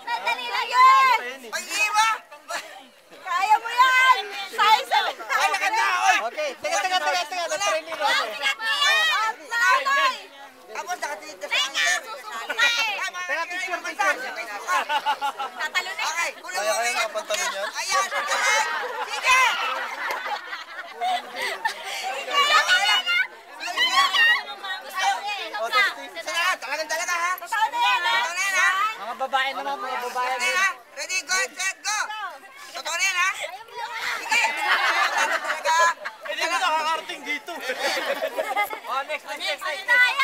Sandali lang yun! Pag-iba! Kaya mo yan! Size of... Ay, maganda! Okay, teka. Na-training mo. Tapos nakatingin ka sa Teka, susuko ka eh! Teka, picture. Tatalo na yun! Okay, kulang Kaya mo kayo rin. nakapantalon yan? Ayan, galing! Sige! Sana, talagang-talaga ha? Totoo na yan ha! Totoo na yan ha? Mga babae naman, mga babae. Ready ha? Ready, go, set, go! Totoo na yan ha? Sige! Talaga! Hindi mo nakakarating dito. Oh, next. Ano na yan?